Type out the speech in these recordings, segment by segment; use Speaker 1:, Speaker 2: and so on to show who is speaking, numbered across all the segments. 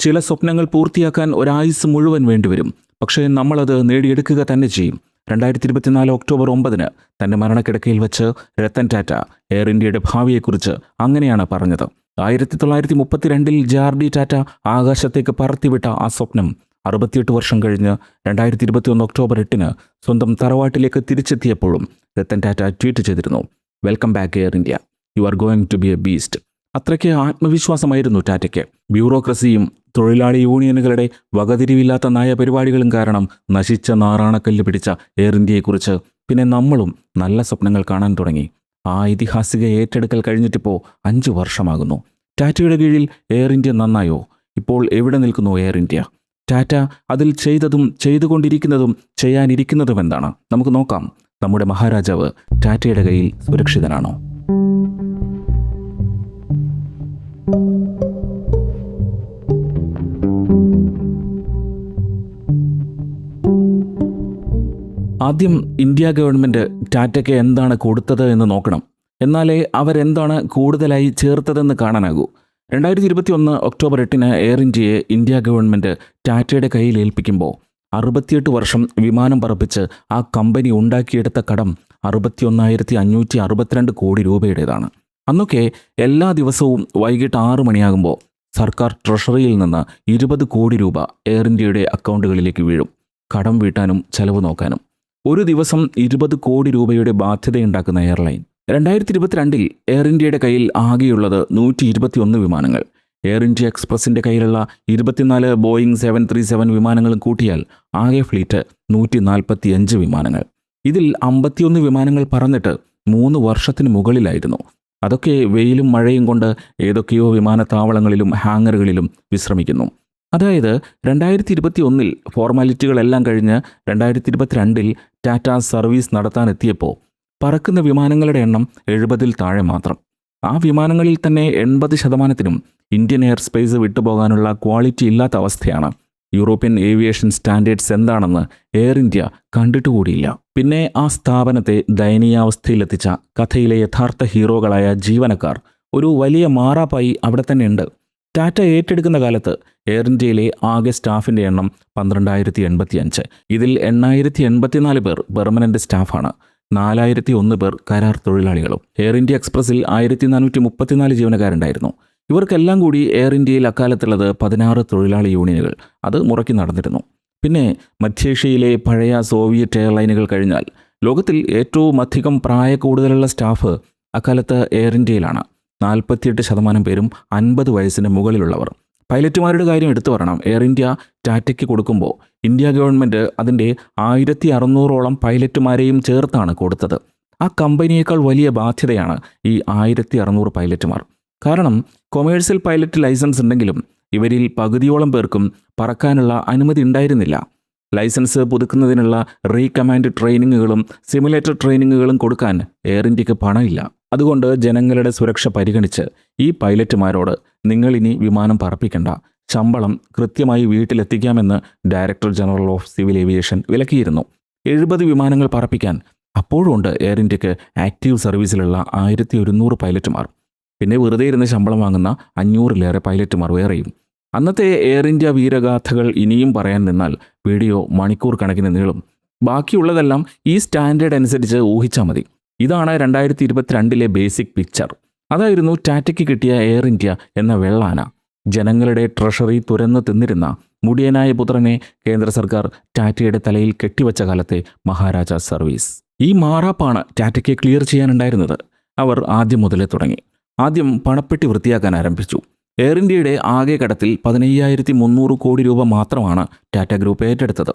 Speaker 1: ചില സ്വപ്നങ്ങൾ പൂർത്തിയാക്കാൻ ഒരായുസ് മുഴുവൻ വേണ്ടിവരും. പക്ഷേ നമ്മളത് നേടിയെടുക്കുക തന്നെ ചെയ്യും. 2024 ഒക്ടോബർ 9 തൻ്റെ മരണക്കിടക്കയിൽ വെച്ച് രത്തൻ ടാറ്റ എയർ ഇന്ത്യയുടെ ഭാവിയെക്കുറിച്ച് അങ്ങനെയാണ് പറഞ്ഞത്. 1932 ജാർഡി ടാറ്റ ആകാശത്തേക്ക് പറത്തിവിട്ട ആ സ്വപ്നം 68 വർഷം കഴിഞ്ഞ് 2021 ഒക്ടോബർ 8 സ്വന്തം തറവാട്ടിലേക്ക് തിരിച്ചെത്തിയപ്പോഴും രത്തൻ ടാറ്റ ട്വീറ്റ് ചെയ്തിരുന്നു, welcome back Air India, you are going to be a beast. അത്രയ്ക്ക് ആത്മവിശ്വാസമായിരുന്നു ടാറ്റയ്ക്ക്. ബ്യൂറോക്രസിയും തൊഴിലാളി യൂണിയനുകളുടെ വകതിരിവില്ലാത്ത നയപരിപാടികളും കാരണം നശിച്ച നാറാണക്കല്ല് പിടിച്ച എയർ ഇന്ത്യയെക്കുറിച്ച് പിന്നെ നമ്മളും നല്ല സ്വപ്നങ്ങൾ കാണാൻ തുടങ്ങി. ആ ഐതിഹാസിക ഏറ്റെടുക്കൽ കഴിഞ്ഞിട്ടിപ്പോൾ 5 വർഷമാകുന്നു. ടാറ്റയുടെ കീഴിൽ എയർ ഇന്ത്യ നന്നായോ? ഇപ്പോൾ എവിടെ നിൽക്കുന്നു എയർ ഇന്ത്യ? ടാറ്റ അതിൽ ചെയ്തതും ചെയ്തുകൊണ്ടിരിക്കുന്നതും ചെയ്യാനിരിക്കുന്നതും എന്താണ്? നമുക്ക് നോക്കാം. നമ്മുടെ മഹാരാജാവ് ടാറ്റയുടെ കയ്യിൽ സുരക്ഷിതനാണോ? ആദ്യം ഇന്ത്യ ഗവൺമെൻറ് ടാറ്റയ്ക്ക് എന്താണ് കൊടുത്തത് എന്ന് നോക്കണം. എന്നാലേ അവരെന്താണ് കൂടുതലായി ചേർത്തതെന്ന് കാണാനാകൂ. 2021 ഒക്ടോബർ 8 എയർ ഇന്ത്യയെ ഇന്ത്യ ഗവൺമെൻറ് ടാറ്റയുടെ കയ്യിൽ ഏൽപ്പിക്കുമ്പോൾ 68 വർഷം വിമാനം പറപ്പിച്ച് ആ കമ്പനി ഉണ്ടാക്കിയെടുത്ത കടം 61,562 കോടി രൂപയുടേതാണ്. അന്നൊക്കെ എല്ലാ ദിവസവും വൈകിട്ട് 6 മണിയാകുമ്പോൾ സർക്കാർ ട്രഷറിയിൽ നിന്ന് 20 കോടി രൂപ എയർ ഇന്ത്യയുടെ അക്കൗണ്ടുകളിലേക്ക് വീഴും, കടം വീട്ടാനും ചെലവ് നോക്കാനും. ഒരു ദിവസം 20 കോടി രൂപയുടെ ബാധ്യതയുണ്ടാക്കുന്ന എയർലൈൻ. 2022 എയർ ഇന്ത്യയുടെ കയ്യിൽ ആകെയുള്ളത് 121 വിമാനങ്ങൾ. എയർ ഇന്ത്യ എക്സ്പ്രസിൻ്റെ കയ്യിലുള്ള 24 ബോയിങ് 737 വിമാനങ്ങളും കൂട്ടിയാൽ ആകെ ഫ്ലീറ്റ് 145 വിമാനങ്ങൾ. ഇതിൽ 51 വിമാനങ്ങൾ പറന്നിട്ട് 3 വർഷത്തിന് മുകളിലായിരുന്നു. അതൊക്കെ വെയിലും മഴയും കൊണ്ട് ഏതൊക്കെയോ വിമാനത്താവളങ്ങളിലും ഹാങ്ങറുകളിലും വിശ്രമിക്കുന്നു. അതായത് 2021 ഫോർമാലിറ്റികളെല്ലാം കഴിഞ്ഞ് 2022 ടാറ്റ സർവീസ് നടത്താനെത്തിയപ്പോൾ പറക്കുന്ന വിമാനങ്ങളുടെ എണ്ണം 70-ൽ താഴെ മാത്രം. ആ വിമാനങ്ങളിൽ തന്നെ 80%-നും ഇന്ത്യൻ എയർ സ്പേസ് വിട്ടുപോകാനുള്ള ക്വാളിറ്റി ഇല്ലാത്ത അവസ്ഥയാണ്. യൂറോപ്യൻ ഏവിയേഷൻ സ്റ്റാൻഡേർഡ്സ് എന്താണെന്ന് എയർ ഇന്ത്യ കണ്ടിട്ടുകൂടിയില്ല. പിന്നെ ആ സ്ഥാപനത്തെ ദയനീയാവസ്ഥയിലെത്തിച്ച കഥയിലെ യഥാർത്ഥ ഹീറോകളായ ജീവനക്കാർ ഒരു വലിയ മാറാപ്പായി അവിടെ തന്നെ ഉണ്ട്. ടാറ്റ ഏറ്റെടുക്കുന്ന കാലത്ത് എയർ ഇന്ത്യയിലെ ആകെ സ്റ്റാഫിൻ്റെ എണ്ണം 12,085. ഇതിൽ 8,084 പേർ പെർമനൻ്റ് സ്റ്റാഫാണ്, 4,001 പേർ കരാർ തൊഴിലാളികളും. എയർ ഇന്ത്യ എക്സ്പ്രസിൽ 1,434 ജീവനക്കാരുണ്ടായിരുന്നു. ഇവർക്കെല്ലാം കൂടി എയർ ഇന്ത്യയിൽ അക്കാലത്തുള്ളത് 16 തൊഴിലാളി യൂണിയനുകൾ. അത് മുറയ്ക്ക് നടന്നിരുന്നു. പിന്നെ മധ്യേഷ്യയിലെ പഴയ സോവിയറ്റ് എയർലൈനുകൾ കഴിഞ്ഞാൽ ലോകത്തിൽ ഏറ്റവും അധികം പ്രായക്കൂടുതലുള്ള സ്റ്റാഫ് അക്കാലത്ത് എയർ ഇന്ത്യയിലാണ്. 48% പേരും 50 വയസ്സിന് മുകളിലുള്ളവർ. പൈലറ്റുമാരുടെ കാര്യം എടുത്തു പറയണം. എയർ ഇന്ത്യ ടാറ്റയ്ക്ക് കൊടുക്കുമ്പോൾ ഇന്ത്യ ഗവൺമെൻറ് അതിൻ്റെ 1,600ഓളം പൈലറ്റുമാരെയും ചേർത്താണ് കൊടുത്തത്. ആ കമ്പനിയേക്കാൾ വലിയ ബാധ്യതയാണ് ഈ 1,600 പൈലറ്റുമാർ. കാരണം കൊമേഴ്സ്യൽ പൈലറ്റ് ലൈസൻസ് ഉണ്ടെങ്കിലും ഇവരിൽ പകുതിയോളം പേർക്കും പറക്കാനുള്ള അനുമതി ഉണ്ടായിരുന്നില്ല. ലൈസൻസ് പുതുക്കുന്നതിനുള്ള റീകമാൻഡ് ട്രെയിനിങ്ങുകളും സിമുലേറ്റർ ട്രെയിനിങ്ങുകളും കൊടുക്കാൻ എയർ ഇന്ത്യക്ക് പണമില്ല. അതുകൊണ്ട് ജനങ്ങളുടെ സുരക്ഷ പരിഗണിച്ച് ഈ പൈലറ്റുമാരോട് നിങ്ങളിനി വിമാനം പറപ്പിക്കണ്ട, ശമ്പളം കൃത്യമായി വീട്ടിലെത്തിക്കാമെന്ന് director general of civil aviation വിലക്കിയിരുന്നു. 70 വിമാനങ്ങൾ പറപ്പിക്കാൻ അപ്പോഴുണ്ട് എയർ ഇന്ത്യക്ക് ആക്റ്റീവ് സർവീസിലുള്ള 1,100 പൈലറ്റുമാർ. പിന്നെ വെറുതെ ഇരുന്ന് ശമ്പളം വാങ്ങുന്ന 500-ലേറെ പൈലറ്റുമാർ വേറെയും. അന്നത്തെ എയർ ഇന്ത്യ വീരഗാഥകൾ ഇനിയും പറയാൻ നിന്നാൽ വീഡിയോ മണിക്കൂർ കണക്കിന് നീളും. ബാക്കിയുള്ളതെല്ലാം ഈ സ്റ്റാൻഡേർഡ് അനുസരിച്ച് ഊഹിച്ചാൽ മതി. ഇതാണ് 2022 ബേസിക് പിക്ചർ. അതായിരുന്നു ടാറ്റയ്ക്ക് കിട്ടിയ എയർ ഇന്ത്യ എന്ന വെള്ളാന. ജനങ്ങളുടെ ട്രഷറി തുരന്ന് തിന്നിരുന്ന മുടിയനായ പുത്രനെ കേന്ദ്ര സർക്കാർ ടാറ്റയുടെ തലയിൽ കെട്ടിവച്ച കാലത്തെ മഹാരാജ സർവീസ്. ഈ മാറാപ്പാണ് ടാറ്റയ്ക്ക് ക്ലിയർ ചെയ്യാനുണ്ടായിരുന്നത്. അവർ ആദ്യം മുതലേ തുടങ്ങി. ആദ്യം പണപ്പെട്ടി വൃത്തിയാക്കാൻ ആരംഭിച്ചു. എയർ ഇന്ത്യയുടെ ആകെ കടത്തിൽ 15,300 കോടി രൂപ മാത്രമാണ് ടാറ്റ ഗ്രൂപ്പ് ഏറ്റെടുത്തത്.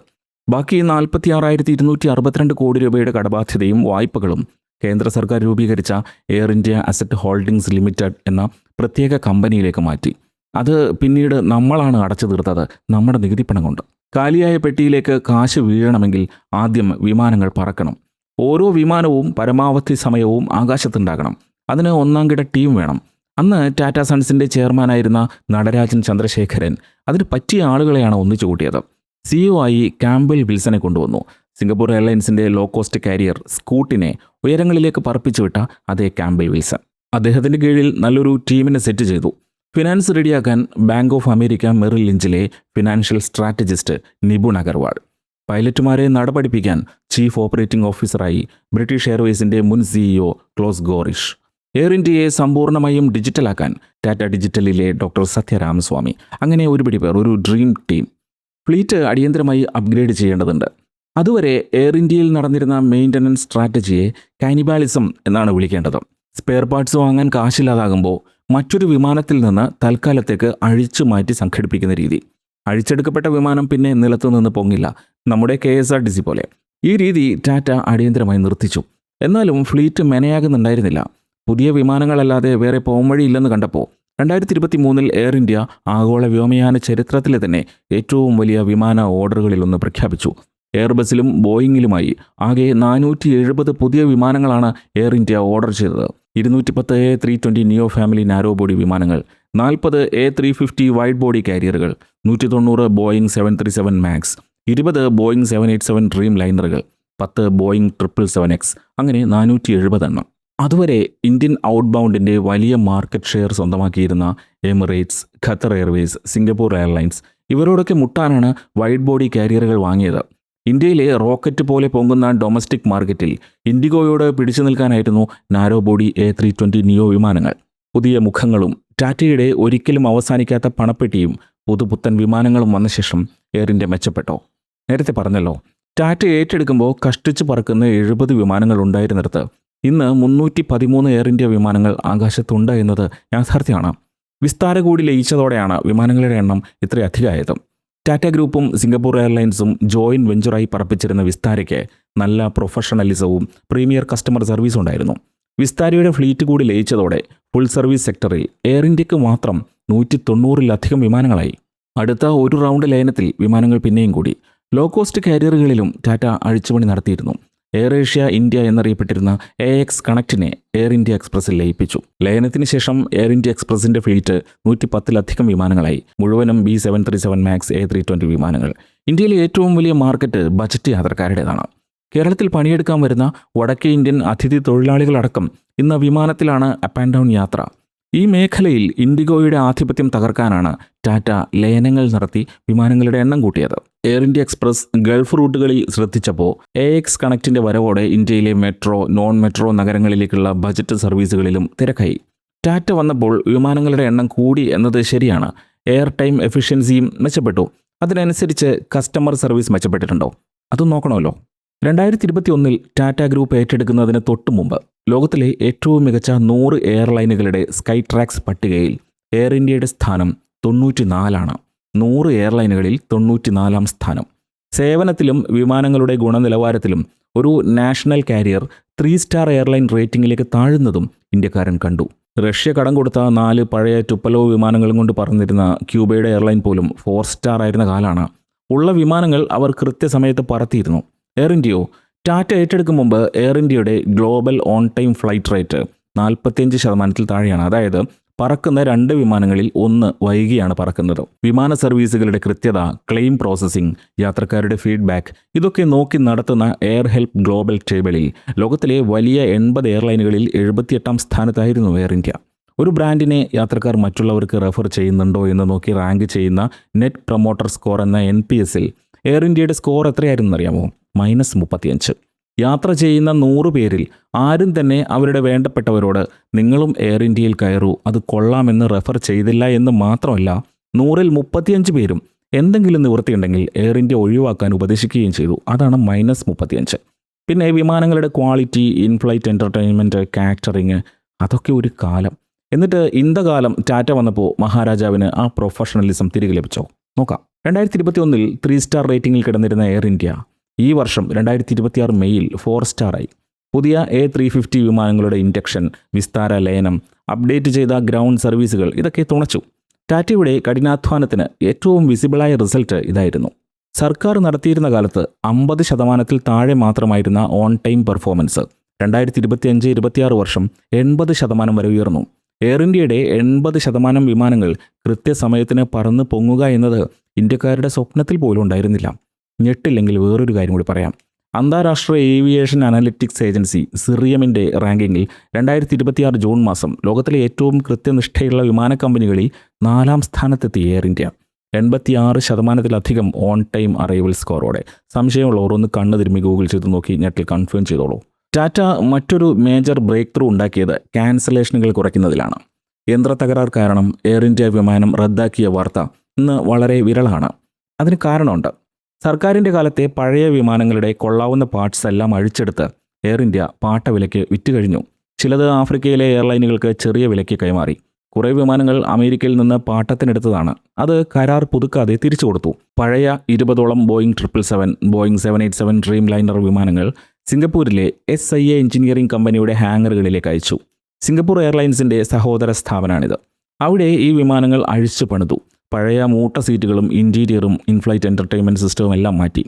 Speaker 1: ബാക്കി 46,262 കോടി രൂപയുടെ കടബാധ്യതയും വായ്പകളും കേന്ദ്ര സർക്കാർ രൂപീകരിച്ച air India asset holdings limited എന്ന പ്രത്യേക കമ്പനിയിലേക്ക് മാറ്റി. അത് പിന്നീട് നമ്മളാണ് അടച്ചു തീർത്തത്, നമ്മുടെ നികുതിപ്പണം കൊണ്ട്. കാലിയായ പെട്ടിയിലേക്ക് കാശ് വീഴണമെങ്കിൽ ആദ്യം വിമാനങ്ങൾ പറക്കണം. ഓരോ വിമാനവും പരമാവധി സമയവും ആകാശത്തുണ്ടാകണം. അതിന് 1-കിട ടീം വേണം. അന്ന് ടാറ്റ സൺസിൻ്റെ ചെയർമാനായിരുന്ന നടരാജൻ ചന്ദ്രശേഖരൻ അതിന് പറ്റിയ ആളുകളെയാണ് ഒന്നിച്ചു കൂട്ടിയത്. CEO ആയി ക്യാമ്പൽ വിൽസനെ കൊണ്ടുവന്നു. സിംഗപ്പൂർ എയർലൈൻസിൻ്റെ ലോ കോസ്റ്റ് കാരിയർ സ്കൂട്ടിനെ ഉയരങ്ങളിലേക്ക് പറപ്പിച്ചു വിട്ട അതേ ക്യാമ്പൽ വിൽസൺ. അദ്ദേഹത്തിൻ്റെ കീഴിൽ നല്ലൊരു ടീമിനെ സെറ്റ് ചെയ്തു. ഫിനാൻസ് റെഡിയാക്കാൻ ബാങ്ക് ഓഫ് അമേരിക്ക മെറിൽ ലിഞ്ചിലെ ഫിനാൻഷ്യൽ സ്ട്രാറ്റജിസ്റ്റ് നിപുൺ അഗർവാൾ. പൈലറ്റുമാരെ നടപടിപ്പിക്കാൻ ചീഫ് ഓപ്പറേറ്റിംഗ് ഓഫീസറായി ബ്രിട്ടീഷ് എയർവേസിൻ്റെ മുൻ CEO ക്ലോസ് ഗോറിഷ്. എയർ ഇന്ത്യയെ സമ്പൂർണ്ണമായും ഡിജിറ്റലാക്കാൻ ടാറ്റ ഡിജിറ്റലിലെ ഡോക്ടർ സത്യ രാമസ്വാമി. അങ്ങനെ ഒരുപിടി പേർ, ഒരു ഡ്രീം ടീം. ഫ്ലീറ്റ് അടിയന്തരമായി അപ്ഗ്രേഡ് ചെയ്യേണ്ടതുണ്ട്. അതുവരെ എയർ ഇന്ത്യയിൽ നടന്നിരുന്ന മെയിൻ്റനൻസ് സ്ട്രാറ്റജിയെ കാനിബാലിസം എന്നാണ് വിളിക്കേണ്ടത്. സ്പെയർ പാർട്സ് വാങ്ങാൻ കാശില്ലാതാകുമ്പോൾ മറ്റൊരു വിമാനത്തിൽ നിന്ന് തൽക്കാലത്തേക്ക് അഴിച്ചു മാറ്റി സംഘടിപ്പിക്കുന്ന രീതി. അഴിച്ചെടുക്കപ്പെട്ട വിമാനം പിന്നെ നിലത്തു നിന്ന് പൊങ്ങില്ല, നമ്മുടെ KSRTC പോലെ. ഈ രീതി ടാറ്റ അടിയന്തരമായി നിർത്തിച്ചു. എന്നാലും ഫ്ലീറ്റ് മെനയാകുന്നുണ്ടായിരുന്നില്ല. പുതിയ വിമാനങ്ങളല്ലാതെ വേറെ പോംവഴിയില്ലെന്ന് കണ്ടപ്പോൾ 2023 എയർ ഇന്ത്യ ആഗോള വ്യോമയാന ചരിത്രത്തിലെ തന്നെ ഏറ്റവും വലിയ വിമാന ഓർഡറുകളിലൊന്ന് പ്രഖ്യാപിച്ചു. എയർബസിലും ബോയിങ്ങിലുമായി ആകെ 470 പുതിയ വിമാനങ്ങളാണ് എയർ ഇന്ത്യ ഓർഡർ ചെയ്തത്. 210 A320 നിയോ ഫാമിലി നാരോ ബോഡി വിമാനങ്ങൾ, 40 A350 വൈഡ് ബോഡി കാരിയറുകൾ, 190 ബോയിങ് 737 മാക്സ്, 20 ബോയിങ് 787 ഡ്രീം ലൈനറുകൾ, 10 ബോയിങ് 777X, അങ്ങനെ 470 എണ്ണം. അതുവരെ ഇന്ത്യൻ ഔട്ട്ബൗണ്ടിൻ്റെ വലിയ മാർക്കറ്റ് ഷെയർ സ്വന്തമാക്കിയിരുന്ന Emirates, Qatar airways, Singapore airlines ഇവരോടൊക്കെ മുട്ടാനാണ് വൈഡ് ബോഡി കാരിയറുകൾ വാങ്ങിയത്. ഇന്ത്യയിലെ റോക്കറ്റ് പോലെ പൊങ്ങുന്ന ഡൊമസ്റ്റിക് മാർക്കറ്റിൽ ഇൻഡിഗോയോട് പിടിച്ചു നിൽക്കാനായിരുന്നു നാരോ ബോഡി A320 നിയോ വിമാനങ്ങൾ. പുതിയ മുഖങ്ങളും ടാറ്റയുടെ ഒരിക്കലും അവസാനിക്കാത്ത പണപ്പെട്ടിയും പുതുപുത്തൻ വിമാനങ്ങളും വന്ന ശേഷം എയർ ഇന്ത്യ മെച്ചപ്പെട്ടോ? നേരത്തെ പറഞ്ഞല്ലോ, ടാറ്റ ഏറ്റെടുക്കുമ്പോൾ കഷ്ടിച്ച് പറക്കുന്ന 70 വിമാനങ്ങൾ ഉണ്ടായിരുന്നിടത്ത് ഇന്ന് 313 എയർ ഇന്ത്യ വിമാനങ്ങൾ ആകാശത്തുണ്ട് എന്നത് യാഥാർത്ഥ്യമാണ്. വിസ്താര കൂടി ലയിച്ചതോടെയാണ് വിമാനങ്ങളുടെ എണ്ണം ഇത്രയധികമായത്. ടാറ്റ ഗ്രൂപ്പും സിംഗപ്പൂർ എയർലൈൻസും ജോയിൻറ്റ് വെഞ്ചറായി പറപ്പിച്ചിരുന്ന വിസ്താരയ്ക്ക് നല്ല പ്രൊഫഷണലിസവും പ്രീമിയർ കസ്റ്റമർ സർവീസും ഉണ്ടായിരുന്നു. വിസ്താരയുടെ ഫ്ലീറ്റ് കൂടി ലയിച്ചതോടെ ഫുൾ സർവീസ് സെക്ടറിൽ എയർ ഇന്ത്യക്ക് മാത്രം 190-ലധികം വിമാനങ്ങളായി. അടുത്ത ഒരു റൗണ്ട് ലയനത്തിൽ വിമാനങ്ങൾ പിന്നെയും കൂടി. ലോ കോസ്റ്റ് കാരിയറുകളിലും ടാറ്റ അഴിച്ചുപണി നടത്തിയിരുന്നു. എയർ ഏഷ്യ ഇന്ത്യ എന്നറിയപ്പെട്ടിരുന്ന AX കണക്റ്റിനെ എയർ ഇന്ത്യ എക്സ്പ്രസിൽ ലയിപ്പിച്ചു. ലയനത്തിന് ശേഷം എയർ ഇന്ത്യ എക്സ്പ്രസിൻ്റെ ഫ്ലീറ്റ് 110-ലധികം വിമാനങ്ങളായി. മുഴുവനും B737 മാക്സ് A320 വിമാനങ്ങൾ. ഇന്ത്യയിലെ ഏറ്റവും വലിയ മാർക്കറ്റ് ബജറ്റ് യാത്രക്കാരുടേതാണ്. കേരളത്തിൽ പണിയെടുക്കാൻ വരുന്ന വടക്കേ ഇന്ത്യൻ അതിഥി തൊഴിലാളികളടക്കം ഇന്ന് വിമാനത്തിലാണ് അപ്പ് ആൻഡ് ഡൗൺ യാത്ര. ഈ മേഖലയിൽ ഇൻഡിഗോയുടെ ആധിപത്യം തകർക്കാനാണ് ടാറ്റ ലയനങ്ങൾ നടത്തി വിമാനങ്ങളുടെ എണ്ണം കൂട്ടിയത്. എയർ ഇന്ത്യ എക്സ്പ്രസ് ഗൾഫ് റൂട്ടുകളിൽ ശ്രദ്ധിച്ചപ്പോൾ AX കണക്റ്റിൻ്റെ വരവോടെ ഇന്ത്യയിലെ മെട്രോ, നോൺ മെട്രോ നഗരങ്ങളിലേക്കുള്ള ബജറ്റ് സർവീസുകളിലും തിരക്കായി. ടാറ്റ വന്നപ്പോൾ വിമാനങ്ങളുടെ എണ്ണം കൂടി എന്നത് ശരിയാണ്. എയർ ടൈം എഫിഷ്യൻസിയും മെച്ചപ്പെട്ടു. അതിനനുസരിച്ച് കസ്റ്റമർ സർവീസ് മെച്ചപ്പെട്ടിട്ടുണ്ടോ? അതും നോക്കണമല്ലോ. 2021 ടാറ്റ ഗ്രൂപ്പ് ഏറ്റെടുക്കുന്നതിന് തൊട്ടു മുമ്പ് ലോകത്തിലെ ഏറ്റവും മികച്ച 100 എയർലൈനുകളുടെ സ്കൈ ട്രാക്സ് പട്ടികയിൽ എയർ ഇന്ത്യയുടെ സ്ഥാനം 94ആണ്. 100 എയർലൈനുകളിൽ 94-ാം സ്ഥാനം. സേവനത്തിലും വിമാനങ്ങളുടെ ഗുണനിലവാരത്തിലും ഒരു നാഷണൽ കാരിയർ 3 സ്റ്റാർ എയർലൈൻ റേറ്റിംഗിലേക്ക് താഴുന്നതും ഇന്ത്യക്കാരൻ കണ്ടു. റഷ്യ കടം കൊടുത്ത 4 പഴയ ടുപ്പലോ വിമാനങ്ങളും കൊണ്ട് പറന്നിരുന്ന ക്യൂബയുടെ എയർലൈൻ പോലും 4 സ്റ്റാർ ആയിരുന്ന കാലാണ്. ഉള്ള വിമാനങ്ങൾ അവർ കൃത്യസമയത്ത് പറത്തിയിരുന്നു. എയർ ഇന്ത്യയോ? ടാറ്റ ഏറ്റെടുക്കും മുമ്പ് എയർ ഇന്ത്യയുടെ global on time flight rate 45% താഴെയാണ്. അതായത് പറക്കുന്ന 2 വിമാനങ്ങളിൽ 1 വൈകിയാണ് പറക്കുന്നത്. വിമാന സർവീസുകളുടെ കൃത്യത, ക്ലെയിം പ്രോസസ്സിംഗ്, യാത്രക്കാരുടെ ഫീഡ്ബാക്ക് ഇതൊക്കെ നോക്കി നടത്തുന്ന എയർ ഹെൽപ്പ് ഗ്ലോബൽ ടേബിളിൽ ലോകത്തിലെ വലിയ 80 എയർലൈനുകളിൽ 78-ാം സ്ഥാനത്തായിരുന്നു എയർ ഇന്ത്യ. ഒരു ബ്രാൻഡിനെ യാത്രക്കാർ മറ്റുള്ളവർക്ക് റെഫർ ചെയ്യുന്നുണ്ടോ എന്ന് നോക്കി റാങ്ക് ചെയ്യുന്ന നെറ്റ് പ്രൊമോട്ടർ സ്കോർ എന്ന NPSൽ എയർ ഇന്ത്യയുടെ സ്കോർ എത്രയായിരുന്നു അറിയാമോ? -35. യാത്ര ചെയ്യുന്ന 100 പേരിൽ ആരും തന്നെ അവരുടെ വേണ്ടപ്പെട്ടവരോട് നിങ്ങളും എയർ ഇന്ത്യയിൽ കയറൂ, അത് കൊള്ളാമെന്ന് റെഫർ ചെയ്തില്ല എന്ന് മാത്രമല്ല, 100-ൽ 35 പേരും എന്തെങ്കിലും നിവൃത്തിയുണ്ടെങ്കിൽ എയർ ഇന്ത്യ ഒഴിവാക്കാൻ ഉപദേശിക്കുകയും ചെയ്തു. അതാണ് -35. പിന്നെ വിമാനങ്ങളുടെ ക്വാളിറ്റി, ഇൻഫ്ലൈറ്റ് എൻ്റർടൈൻമെൻറ്റ്, കാറ്ററിങ് അതൊക്കെ ഒരു കാലം. എന്നിട്ട് ഇന്തകാലം ടാറ്റ വന്നപ്പോൾ മഹാരാജാവിന് ആ പ്രൊഫഷണലിസം തിരികെ ലഭിച്ചോ? നോക്കാം. 2021 3 സ്റ്റാർ റേറ്റിംഗിൽ കിടന്നിരുന്ന എയർ ഇന്ത്യ ഈ വർഷം 2026 മെയ്യിൽ 4 സ്റ്റാറായി. പുതിയ A350 വിമാനങ്ങളുടെ ഇൻഡക്ഷൻ, വിസ്താര ലയനം, അപ്ഡേറ്റ് ചെയ്ത ഗ്രൗണ്ട് സർവീസുകൾ ഇതൊക്കെ തുണച്ചു. ടാറ്റയുടെ കഠിനാധ്വാനത്തിന് ഏറ്റവും വിസിബിളായ റിസൾട്ട് ഇതായിരുന്നു. സർക്കാർ നടത്തിയിരുന്ന കാലത്ത് 50% താഴെ മാത്രമായിരുന്ന ഓൺ ടൈം പെർഫോമൻസ് 2025-26 വർഷം 80% വരെ ഉയർന്നു. എയർ ഇന്ത്യയുടെ 80% വിമാനങ്ങൾ കൃത്യസമയത്തിന് പറന്ന് പൊങ്ങുക എന്നത് ഇന്ത്യക്കാരുടെ സ്വപ്നത്തിൽ പോലും ഉണ്ടായിരുന്നില്ല. ഞെട്ടില്ലെങ്കിൽ വേറൊരു കാര്യം കൂടി പറയാം. അന്താരാഷ്ട്ര ഏവിയേഷൻ അനലിറ്റിക്സ് ഏജൻസി സിറിയമിൻ്റെ റാങ്കിങ്ങിൽ 2026 ജൂൺ മാസം ലോകത്തിലെ ഏറ്റവും കൃത്യനിഷ്ഠയുള്ള വിമാന കമ്പനികളിൽ 4ാം സ്ഥാനത്തെത്തി air India. 86% on time arrival സ്കോറോടെ. സംശയമുള്ളവർ ഒന്ന് കണ്ണ് തിരുമ്മി ഗൂഗിൾ ചെയ്ത് നോക്കി നെറ്റിൽ കൺഫേം ചെയ്തോളൂ. ടാറ്റ മറ്റൊരു മേജർ ബ്രേക്ക് ത്രൂ ഉണ്ടാക്കിയത് ക്യാൻസലേഷനുകൾ കുറയ്ക്കുന്നതിലാണ്. യന്ത്ര തകരാർ കാരണം എയർ ഇന്ത്യ വിമാനം റദ്ദാക്കിയ വാർത്ത ഇന്ന് വളരെ വിരളമാണ്. അതിന് കാരണമുണ്ട്. സർക്കാരിൻ്റെ കാലത്തെ പഴയ വിമാനങ്ങളുടെ കൊള്ളാവുന്ന പാർട്സ് എല്ലാം അഴിച്ചെടുത്ത് എയർ ഇന്ത്യ പാട്ട വിലയ്ക്ക് വിറ്റുകഴിഞ്ഞു. ചിലത് ആഫ്രിക്കയിലെ എയർലൈനുകൾക്ക് ചെറിയ വിലയ്ക്ക് കൈമാറി. കുറേ വിമാനങ്ങൾ അമേരിക്കയിൽ നിന്ന് പാട്ടത്തിനെടുത്തതാണ്. അത് കരാർ പുതുക്കാതെ തിരിച്ചു കൊടുത്തു. പഴയ 20ഓളം ബോയിങ് 777, ബോയിങ് 787 ഡ്രീം ലൈനർ വിമാനങ്ങൾ സിംഗപ്പൂരിലെ SIA എഞ്ചിനീയറിംഗ് കമ്പനിയുടെ ഹാങ്ങറുകളിലേക്ക് അയച്ചു. സിംഗപ്പൂർ എയർലൈൻസിൻ്റെ സഹോദര സ്ഥാപനമാണിത്. അവിടെ ഈ വിമാനങ്ങൾ അഴിച്ചു പണിതു. പഴയ മൂട്ട സീറ്റുകളും ഇൻറ്റീരിയറും ഇൻഫ്ലൈറ്റ് എൻ്റർടൈൻമെൻറ്റ് സിസ്റ്റവും എല്ലാം മാറ്റി.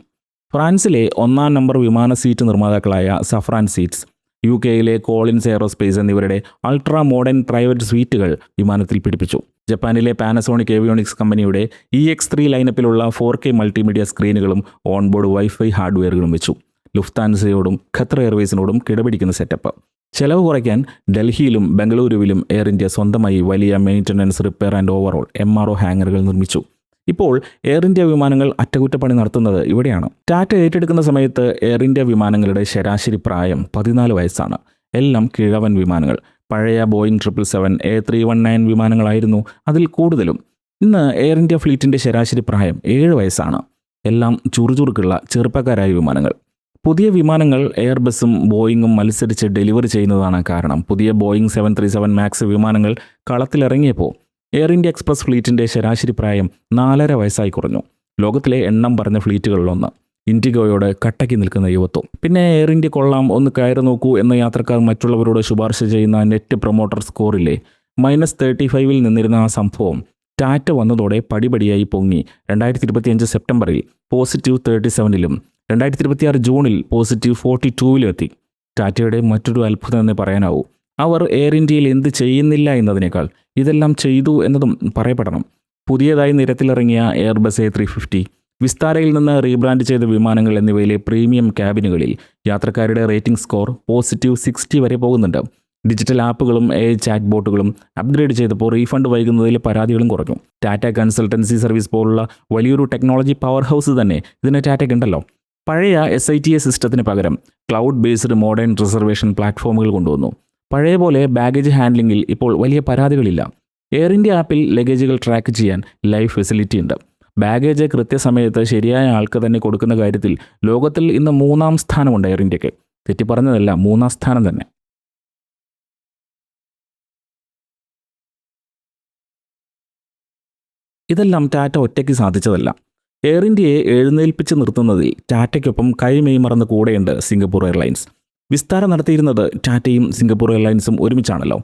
Speaker 1: ഫ്രാൻസിലെ 1ാം നമ്പർ വിമാന സീറ്റ് നിർമ്മാതാക്കളായ Safran seats, UK Collins aerospace എന്നിവരുടെ അൾട്രാ മോഡേൺ പ്രൈവറ്റ് സ്വീറ്റുകൾ വിമാനത്തിൽ പിടിപ്പിച്ചു. ജപ്പാനിലെ പാനസോണിക് ഏവിയോണിക്സ് കമ്പനിയുടെ EX3 ലൈനപ്പിലുള്ള 4K മൾട്ടിമീഡിയ സ്ക്രീനുകളും ഓൺബോർഡ് വൈഫൈ ഹാർഡ്വെയറുകളും വെച്ചു. ലുഫ്താൻസയോടും ഖത്തർ എയർവേസിനോടും കിടപിടിക്കുന്ന സെറ്റപ്പ്. ചെലവ് കുറയ്ക്കാൻ ഡൽഹിയിലും ബംഗളൂരുവിലും എയർ ഇന്ത്യ സ്വന്തമായി വലിയ maintenance, repair and overhaul MRO ഹാങ്ങറുകൾ നിർമ്മിച്ചു. ഇപ്പോൾ എയർ ഇന്ത്യ വിമാനങ്ങൾ അറ്റകുറ്റപ്പണി നടത്തുന്നത് ഇവിടെയാണ്. ടാറ്റ ഏറ്റെടുക്കുന്ന സമയത്ത് എയർ ഇന്ത്യ വിമാനങ്ങളുടെ ശരാശരി പ്രായം 14 വയസ്സാണ്. എല്ലാം കിഴവൻ വിമാനങ്ങൾ. പഴയ ബോയിങ് 777, A319 വിമാനങ്ങളായിരുന്നു അതിൽ കൂടുതലും. ഇന്ന് എയർ ഇന്ത്യ ഫ്ലീറ്റിൻ്റെ ശരാശരി പ്രായം 7 വയസ്സാണ്. എല്ലാം ചുറുചുറുക്കുള്ള ചെറുപ്പക്കാരായ വിമാനങ്ങൾ. പുതിയ വിമാനങ്ങൾ എയർബസും ബോയിങ്ങും മത്സരിച്ച് ഡെലിവറി ചെയ്യുന്നതാണ് കാരണം. പുതിയ ബോയിങ് 737 മാക്സ് വിമാനങ്ങൾ കളത്തിലിറങ്ങിയപ്പോൾ എയർ ഇന്ത്യ എക്സ്പ്രസ് ഫ്ലീറ്റിൻ്റെ ശരാശരി പ്രായം 4.5 വയസ്സായി കുറഞ്ഞു. ലോകത്തിലെ എണ്ണം പറഞ്ഞ ഫ്ലീറ്റുകളിലൊന്ന്. ഇൻഡിഗോയോട് കട്ടയ്ക്ക് നിൽക്കുന്ന യുവത്വം. പിന്നെ എയർ ഇന്ത്യ കൊള്ളാം, ഒന്ന് കയറി നോക്കൂ എന്ന യാത്രക്കാർ മറ്റുള്ളവരോട് ശുപാർശ ചെയ്യുന്ന നെറ്റ് പ്രൊമോട്ടർ സ്കോറിലെ -35 നിന്നിരുന്ന ആ സംഭവം ടാറ്റ വന്നതോടെ പടിപടിയായി പൊങ്ങി 2025 സെപ്റ്റംബറിൽ +37ലും 2026 ജൂണിൽ +42ലും എത്തി. ടാറ്റയുടെ മറ്റൊരു അത്ഭുതം എന്നേ പറയാനാവൂ. അവർ എയർ ഇന്ത്യയിൽ എന്ത് ചെയ്യുന്നില്ല എന്നതിനേക്കാൾ ഇതെല്ലാം ചെയ്തു എന്നതും പറയപ്പെടണം. പുതിയതായി നിരത്തിലിറങ്ങിയ എയർബസ് A350, വിസ്താരയിൽ നിന്ന് റീബ്രാൻഡ് ചെയ്ത വിമാനങ്ങൾ എന്നിവയിലെ പ്രീമിയം ക്യാബിനുകളിൽ യാത്രക്കാരുടെ റേറ്റിംഗ് സ്കോർ +60 വരെ പോകുന്നുണ്ട്. ഡിജിറ്റൽ ആപ്പുകളും AI ചാറ്റ് ബോട്ടുകളും അപ്ഗ്രേഡ് ചെയ്തപ്പോൾ റീഫണ്ട് വൈകുന്നതിലെ പരാതികളും കുറഞ്ഞു. ടാറ്റ കൺസൾട്ടൻസി സർവീസ് പോലുള്ള വലിയൊരു ടെക്നോളജി പവർ ഹൗസ് തന്നെ ഇതിന് ടാറ്റയ്ക്കുണ്ടല്ലോ. പഴയ SITA സിസ്റ്റത്തിന് പകരം ക്ലൗഡ് ബേസ്ഡ് മോഡേൺ റിസർവേഷൻ പ്ലാറ്റ്ഫോമുകൾ കൊണ്ടുവന്നു. പഴയ പോലെ ബാഗേജ് ഹാൻഡ്ലിങ്ങിൽ ഇപ്പോൾ വലിയ പരാതികളില്ല. എയർ ഇന്ത്യ ആപ്പിൽ ലഗേജുകൾ ട്രാക്ക് ചെയ്യാൻ ലൈവ് ഫെസിലിറ്റി ഉണ്ട്. ബാഗേജ് കൃത്യസമയത്ത് ശരിയായ ആൾക്ക് തന്നെ കൊടുക്കുന്ന കാര്യത്തിൽ ലോകത്തിൽ ഇന്ന് 3ാം സ്ഥാനമുണ്ട് എയർ ഇന്ത്യക്ക്. തെറ്റിപ്പറഞ്ഞതല്ല, 3ാം സ്ഥാനം തന്നെ. ഇതെല്ലാം ടാറ്റ ഒറ്റയ്ക്ക് സാധിച്ചതല്ല. എയർ ഇന്ത്യയെ എഴുന്നേൽപ്പിച്ച് നിർത്തുന്നതിൽ ടാറ്റയ്ക്കൊപ്പം കൈമെയ് മറന്ന് കൂടെയുണ്ട് സിംഗപ്പൂർ എയർലൈൻസ്. വിസ്താര നടത്തിയിരുന്നത് ടാറ്റയും സിംഗപ്പൂർ എയർലൈൻസും ഒരുമിച്ചാണല്ലോ.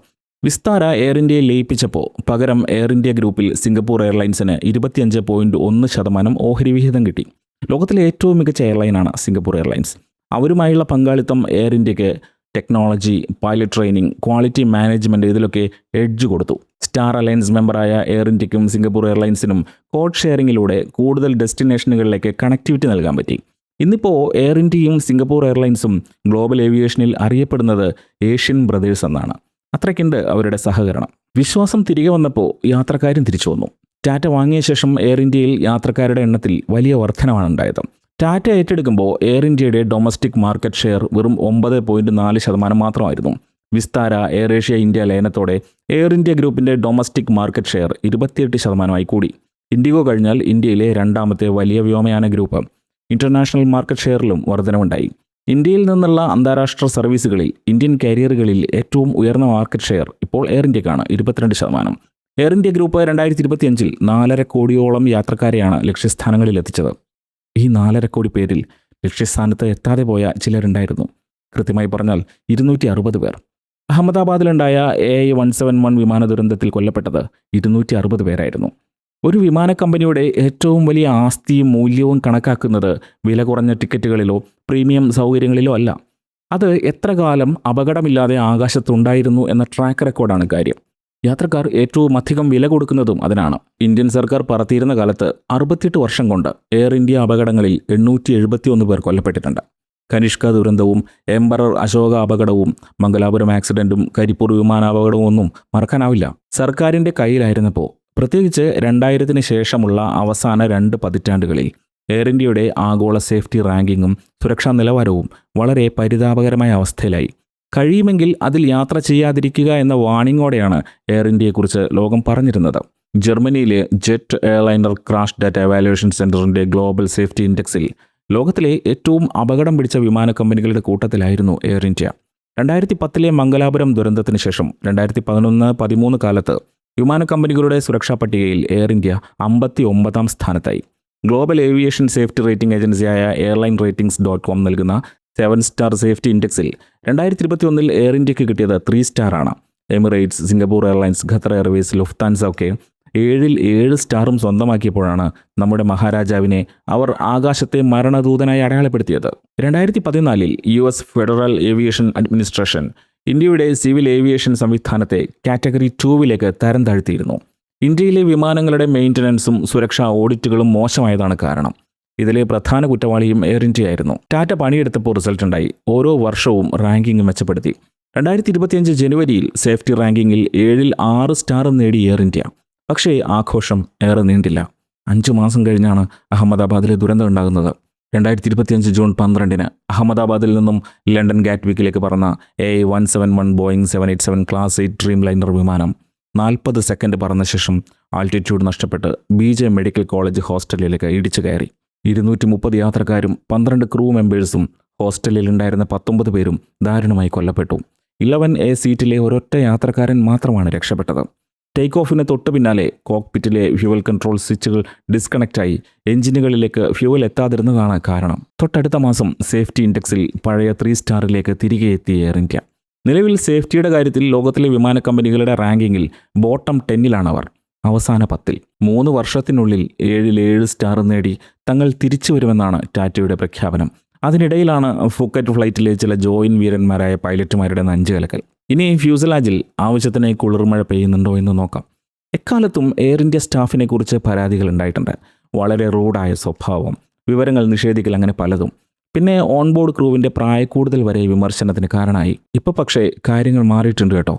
Speaker 1: വിസ്താര എയർ ഇന്ത്യയെ ലയിപ്പിച്ചപ്പോൾ പകരം എയർ ഇന്ത്യ ഗ്രൂപ്പിൽ സിംഗപ്പൂർ എയർലൈൻസിന് 25.1% ഓഹരി വിഹിതം കിട്ടി. ലോകത്തിലെ ഏറ്റവും മികച്ച എയർലൈനാണ് സിംഗപ്പൂർ എയർലൈൻസ്. അവരുമായുള്ള പങ്കാളിത്തം എയർ ഇന്ത്യക്ക് technology, pilot training, quality management ഇതിലൊക്കെ എഡ്ജ് കൊടുത്തു. സ്റ്റാർ അലയൻസ് മെമ്പറായ എയർ ഇന്ത്യക്കും സിംഗപ്പൂർ എയർലൈൻസിനും കോഡ് ഷെയറിങ്ങിലൂടെ കൂടുതൽ ഡെസ്റ്റിനേഷനുകളിലേക്ക് കണക്ടിവിറ്റി നൽകാൻ പറ്റി. ഇന്നിപ്പോൾ എയർ ഇന്ത്യയും സിംഗപ്പൂർ എയർലൈൻസും ഗ്ലോബൽ ഏവിയേഷനിൽ അറിയപ്പെടുന്നത് ഏഷ്യൻ ബ്രദേഴ്സ് എന്നാണ്. അത്രയ്ക്കുണ്ട് അവരുടെ സഹകരണം. വിശ്വാസം തിരികെ വന്നപ്പോൾ യാത്രക്കാരും തിരിച്ചു വന്നു. ടാറ്റ വാങ്ങിയ ശേഷം എയർ ഇന്ത്യയിൽ യാത്രക്കാരുടെ എണ്ണത്തിൽ വലിയ വർധനമാണ് ഉണ്ടായത്. ടാറ്റ ഏറ്റെടുക്കുമ്പോൾ എയർ ഇന്ത്യയുടെ ഡൊമസ്റ്റിക് മാർക്കറ്റ് ഷെയർ വെറും 9.4% മാത്രമായിരുന്നു. വിസ്താര, എയർ ഏഷ്യ ഇന്ത്യ ലയനത്തോടെ എയർ ഇന്ത്യ ഗ്രൂപ്പിൻ്റെ ഡൊമസ്റ്റിക് മാർക്കറ്റ് ഷെയർ 28% കൂടി. ഇൻഡിഗോ കഴിഞ്ഞാൽ ഇന്ത്യയിലെ 2ാമത്തെ വലിയ വ്യോമയാന ഗ്രൂപ്പ്. ഇൻ്റർനാഷണൽ മാർക്കറ്റ് ഷെയറിലും വർധനവുണ്ടായി. ഇന്ത്യയിൽ നിന്നുള്ള അന്താരാഷ്ട്ര സർവീസുകളിൽ ഇന്ത്യൻ കാരിയറുകളിൽ ഏറ്റവും ഉയർന്ന മാർക്കറ്റ് ഷെയർ ഇപ്പോൾ എയർ ഇന്ത്യക്കാണ്, 22%. എയർ ഇന്ത്യ ഗ്രൂപ്പ് 2025 4.5 കോടിയോളം യാത്രക്കാരെയാണ് ലക്ഷ്യസ്ഥാനങ്ങളിൽ എത്തിച്ചത്. ഈ 4.5 കോടി പേരിൽ ലക്ഷ്യസ്ഥാനത്ത് എത്താതെ പോയ ചിലരുണ്ടായിരുന്നു. കൃത്യമായി പറഞ്ഞാൽ 260 പേർ. അഹമ്മദാബാദിലുണ്ടായ AI-171 വിമാന ദുരന്തത്തിൽ കൊല്ലപ്പെട്ടത് 260 പേരായിരുന്നു. ഒരു വിമാന കമ്പനിയുടെ ഏറ്റവും വലിയ ആസ്തിയും മൂല്യവും കണക്കാക്കുന്നത് വില കുറഞ്ഞ ടിക്കറ്റുകളിലോ പ്രീമിയം സൗകര്യങ്ങളിലോ അല്ല. അത് എത്ര കാലം അപകടമില്ലാതെ ആകാശത്തുണ്ടായിരുന്നു എന്ന ട്രാക്ക് റെക്കോർഡാണ് കാര്യം. യാത്രക്കാർ ഏറ്റവും അധികം വില കൊടുക്കുന്നതും അതിനാണ്. ഇന്ത്യൻ സർക്കാർ പറത്തിയിരുന്ന കാലത്ത് 68 വർഷം കൊണ്ട് എയർ ഇന്ത്യ അപകടങ്ങളിൽ 871 പേർ കൊല്ലപ്പെട്ടിട്ടുണ്ട്. കനിഷ്ക ദുരന്തവും എംപറർ അശോക അപകടവും മംഗലാപുരം ആക്സിഡന്റും കരിപ്പൂർ വിമാനാപകടവും ഒന്നും മറക്കാനാവില്ല. സർക്കാരിൻ്റെ കയ്യിലായിരുന്നപ്പോൾ, പ്രത്യേകിച്ച് 2000-ന് ശേഷമുള്ള അവസാന 2 പതിറ്റാണ്ടുകളിൽ എയർ ഇന്ത്യയുടെ ആഗോള സേഫ്റ്റി റാങ്കിങ്ങും സുരക്ഷാ നിലവാരവും വളരെ പരിതാപകരമായ അവസ്ഥയിലായി. കഴിയുമെങ്കിൽ അതിൽ യാത്ര ചെയ്യാതിരിക്കുക എന്ന വാണിങ്ങോടെയാണ് എയർ ഇന്ത്യയെക്കുറിച്ച് ലോകം പറഞ്ഞിരുന്നത്. ജർമ്മനിയിലെ jet airliner crash data evaluation സെന്ററിന്റെ ഗ്ലോബൽ സേഫ്റ്റി ഇൻഡെക്സിൽ ലോകത്തിലെ ഏറ്റവും അപകടം പിടിച്ച വിമാന കമ്പനികളുടെ കൂട്ടത്തിലായിരുന്നു എയർ ഇന്ത്യ. 2010-ലെ മംഗലാപുരം ദുരന്തത്തിന് ശേഷം 2011-13 കാലത്ത് വിമാന കമ്പനികളുടെ സുരക്ഷാ പട്ടികയിൽ എയർ ഇന്ത്യ 59-ാം സ്ഥാനത്തായി. ഗ്ലോബൽ ഏവിയേഷൻ സേഫ്റ്റി റേറ്റിംഗ് ഏജൻസിയായ airlineratings.com നൽകുന്ന 7 സ്റ്റാർ സേഫ്റ്റി ഇൻഡെക്സിൽ 2021-ൽ എയർ ഇന്ത്യക്ക് കിട്ടിയത് 3 സ്റ്റാർ ആണ്. Emirates, Singapore airlines, Qatar airways, Lufthansa ഒക്കെ 7-ൽ 7 സ്റ്റാറും സ്വന്തമാക്കിയപ്പോഴാണ് നമ്മുടെ മഹാരാജാവിനെ അവർ ആകാശത്തെ മരണദൂതനായി അടയാളപ്പെടുത്തിയത്. 2014-ൽ US ഫെഡറൽ ഏവിയേഷൻ അഡ്മിനിസ്ട്രേഷൻ ഇന്ത്യയുടെ സിവിൽ ഏവിയേഷൻ സംവിധാനത്തെ കാറ്റഗറി 2-ലേക്ക് തരം താഴ്ത്തിയിരുന്നു. ഇന്ത്യയിലെ വിമാനങ്ങളുടെ മെയിൻ്റനൻസും സുരക്ഷാ ഓഡിറ്റുകളും മോശമായതാണ് കാരണം. ഇതിലെ പ്രധാന കുറ്റവാളിയും എയർ ഇന്ത്യയായിരുന്നു. ടാറ്റ പണിയെടുത്തപ്പോൾ റിസൾട്ട് ഉണ്ടായി. ഓരോ വർഷവും റാങ്കിംഗ് മെച്ചപ്പെടുത്തി. 2025 ജനുവരിയിൽ സേഫ്റ്റി റാങ്കിങ്ങിൽ 7-ൽ 6 സ്റ്റാറും നേടി എയർ ഇന്ത്യ. പക്ഷേ ആഘോഷം ഏറെ നീണ്ടില്ല. 5 മാസം കഴിഞ്ഞാണ് അഹമ്മദാബാദിലെ ദുരന്തം ഉണ്ടാകുന്നത്. 2025 ജൂൺ 12-ന് അഹമ്മദാബാദിൽ നിന്നും ലണ്ടൻ ഗാറ്റ്വിക്കിലേക്ക് പറന്ന A171 Boeing 787 class 8 dream liner വിമാനം 40 സെക്കൻഡ് പറന്ന ശേഷം ആൾട്ടിറ്റ്യൂഡ് നഷ്ടപ്പെട്ട് BJ മെഡിക്കൽ കോളേജ് ഹോസ്റ്റലിലേക്ക് ഇടിച്ചു കയറി. 230 യാത്രക്കാരും 12 ക്രൂ മെമ്പേഴ്സും ഹോസ്റ്റലിൽ ഉണ്ടായിരുന്ന 19 പേരും ദാരുണമായി കൊല്ലപ്പെട്ടു. 11A സീറ്റിലെ ഒരൊറ്റ യാത്രക്കാരൻ മാത്രമാണ് രക്ഷപ്പെട്ടത്. ടേക്ക് ഓഫിന് തൊട്ടു പിന്നാലെ കോക്പിറ്റിലെ ഫ്യൂവൽ കൺട്രോൾ സ്വിച്ചുകൾ ഡിസ്കണക്റ്റായി എഞ്ചിനുകളിലേക്ക് ഫ്യൂവൽ എത്താതിരുന്നതാണ് കാരണം. തൊട്ടടുത്ത മാസം സേഫ്റ്റി ഇൻഡെക്സിൽ പഴയ 3 സ്റ്റാറിലേക്ക് തിരികെ എത്തിയ എയർ ഇന്ത്യ. നിലവിൽ സേഫ്റ്റിയുടെ കാര്യത്തിൽ ലോകത്തിലെ വിമാന കമ്പനികളുടെ റാങ്കിങ്ങിൽ ബോട്ടം 10-ലാണവർ. അവസാന 10-ൽ 3 വർഷത്തിനുള്ളിൽ 7-ൽ 7 സ്റ്റാർ നേടി തങ്ങൾ തിരിച്ചു വരുമെന്നാണ് ടാറ്റയുടെ പ്രഖ്യാപനം. അതിനിടയിലാണ് ഫുക്കറ്റ് ഫ്ലൈറ്റിലെ ചില ജോയിൻ വീരന്മാരായ പൈലറ്റുമാരുടെ നെഞ്ചുകലക്കൽ. ഇനി ഫ്യൂസലാജിൽ ആവശ്യത്തിന് കുളിർമഴ പെയ്യുന്നുണ്ടോ എന്ന് നോക്കാം. എക്കാലത്തും എയർ ഇന്ത്യ സ്റ്റാഫിനെ കുറിച്ച് പരാതികൾ ഉണ്ടായിട്ടുണ്ട്. വളരെ റൂഡായ സ്വഭാവം, വിവരങ്ങൾ നിഷേധിക്കൽ, അങ്ങനെ പലതും. പിന്നെ ഓൺബോർഡ് ക്രൂവിൻ്റെ പ്രായക്കൂടുതൽ വരെ വിമർശനത്തിന് കാരണമായി. ഇപ്പോൾ പക്ഷേ കാര്യങ്ങൾ മാറിയിട്ടുണ്ട് കേട്ടോ.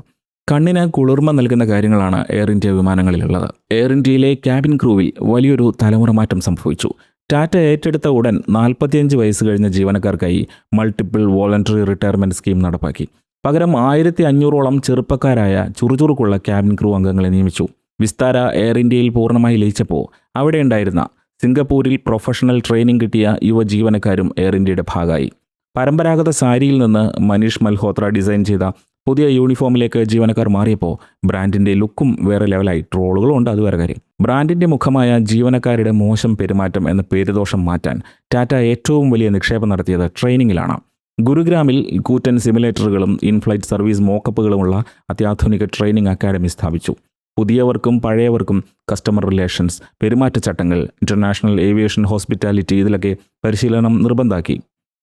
Speaker 1: കണ്ണിന് കുളിർമ നൽകുന്ന കാര്യങ്ങളാണ് എയർ ഇന്ത്യ വിമാനങ്ങളിലുള്ളത്. എയർ ഇന്ത്യയിലെ ക്യാബിൻ ക്രൂവിൽ വലിയൊരു തലമുറ മാറ്റം സംഭവിച്ചു. ടാറ്റ ഏറ്റെടുത്ത ഉടൻ 45 വയസ്സ് കഴിഞ്ഞ ജീവനക്കാർക്കായി മൾട്ടിപ്പിൾ വോളണ്ടറി റിട്ടയർമെൻറ്റ് സ്കീം നടപ്പാക്കി. പകരം 1500-ഓളം ചെറുപ്പക്കാരായ ചുറുചുറുക്കുള്ള ക്യാബിൻ ക്രൂ അംഗങ്ങളെ നിയമിച്ചു. വിസ്താര എയർ ഇന്ത്യയിൽ പൂർണ്ണമായി ലയിച്ചപ്പോൾ അവിടെ ഉണ്ടായിരുന്ന സിംഗപ്പൂരിൽ പ്രൊഫഷണൽ ട്രെയിനിങ് കിട്ടിയ യുവ ജീവനക്കാരും എയർ ഇന്ത്യയുടെ ഭാഗമായി. പരമ്പരാഗത സാരിയിൽ നിന്ന് മനീഷ് മൽഹോത്ര ഡിസൈൻ ചെയ്ത പുതിയ യൂണിഫോമിലേക്ക് ജീവനക്കാർ മാറിയപ്പോൾ ബ്രാൻഡിൻ്റെ ലുക്കും വേറെ ലെവലായി. ട്രോളുകളുണ്ട്, അത് വേറെ കാര്യം. ബ്രാൻഡിൻ്റെ മുഖമായ ജീവനക്കാരുടെ മോശം പെരുമാറ്റം എന്ന പേരുദോഷം മാറ്റാൻ ടാറ്റ ഏറ്റവും വലിയ നിക്ഷേപം നടത്തിയത് ട്രെയിനിങ്ങിലാണ്. ഗുരുഗ്രാമിൽ കൂറ്റൻ സിമുലേറ്ററുകളും ഇൻഫ്ലൈറ്റ് സർവീസ് മോക്കപ്പുകളുമുള്ള അത്യാധുനിക ട്രെയിനിങ് അക്കാഡമി സ്ഥാപിച്ചു. പുതിയവർക്കും പഴയവർക്കും കസ്റ്റമർ റിലേഷൻസ്, പെരുമാറ്റച്ചട്ടങ്ങൾ, ഇൻ്റർനാഷണൽ ഏവിയേഷൻ ഹോസ്പിറ്റാലിറ്റി, ഇതിലൊക്കെ പരിശീലനം നിർബന്ധമാക്കി.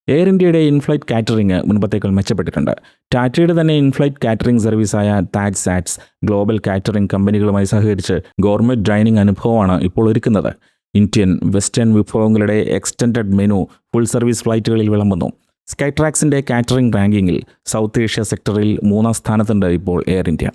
Speaker 1: എയർ ഇന്ത്യയുടെ ഇൻഫ്ലൈറ്റ് കാറ്ററിംഗ് മുൻപത്തേക്കാൾ മെച്ചപ്പെട്ടിട്ടുണ്ട്. ടാറ്റയുടെ തന്നെ ഇൻഫ്ലൈറ്റ് കാറ്ററിംഗ് സർവീസായ താജ് സാറ്റ്സ് ഗ്ലോബൽ കാറ്ററിംഗ് കമ്പനികളുമായി സഹകരിച്ച് ഗോർമെറ്റ് ഡൈനിങ് അനുഭവമാണ് ഇപ്പോൾ ഒരുക്കുന്നത്. ഇന്ത്യൻ, വെസ്റ്റേൺ വിഭവങ്ങളുടെ എക്സ്റ്റൻഡഡ് മെനു ഫുൾ സർവീസ് ഫ്ലൈറ്റുകളിൽ വിളമ്പുന്നു. സ്കൈട്രാക്സിൻ്റെ കാറ്ററിംഗ് റാങ്കിങ്ങിൽ സൗത്ത് ഏഷ്യ സെക്ടറിൽ 3-ാം സ്ഥാനത്തുണ്ട് ഇപ്പോൾ എയർ ഇന്ത്യ.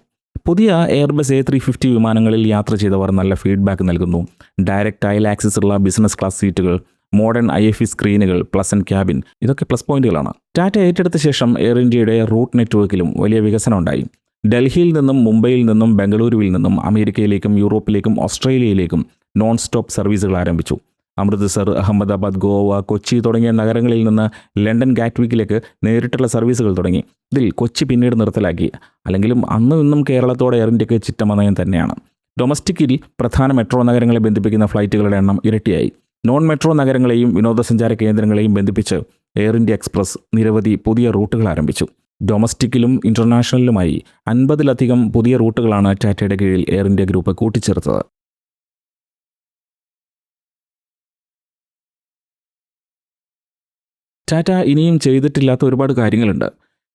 Speaker 1: പുതിയ എയർബസ് A350 വിമാനങ്ങളിൽ യാത്ര ചെയ്തവർ നല്ല ഫീഡ്ബാക്ക് നൽകുന്നു. ഡയറക്റ്റ് അയൽ ആക്സസ് ഉള്ള ബിസിനസ് ക്ലാസ് സീറ്റുകൾ, മോഡേൺ IFE സ്ക്രീനുകൾ, പ്ലസന്റ് ക്യാബിൻ, ഇതൊക്കെ പ്ലസ് പോയിന്റുകളാണ്. ടാറ്റ ഏറ്റെടുത്ത ശേഷം എയർ ഇന്ത്യയുടെ റൂട്ട് നെറ്റ്വർക്കിലും വലിയ വികസനം ഉണ്ടായി. ഡൽഹിയിൽ നിന്നും, മുംബൈയിൽ നിന്നും, ബംഗളൂരുവിൽ നിന്നും അമേരിക്കയിലേക്കും യൂറോപ്പിലേക്കും ഓസ്ട്രേലിയയിലേക്കും നോൺ സ്റ്റോപ്പ് സർവീസുകൾ ആരംഭിച്ചു. അമൃത്സർ, അഹമ്മദാബാദ്, ഗോവ, കൊച്ചി തുടങ്ങിയ നഗരങ്ങളിൽ നിന്ന് ലണ്ടൻ ഗാറ്റ്വിക്കിലേക്ക് നേരിട്ടുള്ള സർവീസുകൾ തുടങ്ങി. ഇതിൽ കൊച്ചി പിന്നീട് നിർത്തലാക്കി. അല്ലെങ്കിലും അന്നും ഇന്നും കേരളത്തോടെ എയർ ഇന്ത്യക്ക് ചിറ്റമനയം തന്നെയാണ്. ഡൊമസ്റ്റിക്കിൽ പ്രധാന മെട്രോ നഗരങ്ങളെ ബന്ധിപ്പിക്കുന്ന ഫ്ലൈറ്റുകളുടെ എണ്ണം ഇരട്ടിയായി. നോൺ മെട്രോ നഗരങ്ങളെയും വിനോദസഞ്ചാര കേന്ദ്രങ്ങളെയും ബന്ധിപ്പിച്ച് എയർ ഇന്ത്യ എക്സ്പ്രസ് നിരവധി പുതിയ റൂട്ടുകൾ ആരംഭിച്ചു. ഡൊമസ്റ്റിക്കിലും ഇൻ്റർനാഷണലിലുമായി 50-ലധികം പുതിയ റൂട്ടുകളാണ് ടാറ്റയുടെ കീഴിൽ എയർ ഇന്ത്യ ഗ്രൂപ്പ് കൂട്ടിച്ചേർത്തത്. ടാറ്റ ഇനിയും ചെയ്തിട്ടില്ലാത്ത ഒരുപാട് കാര്യങ്ങളുണ്ട്.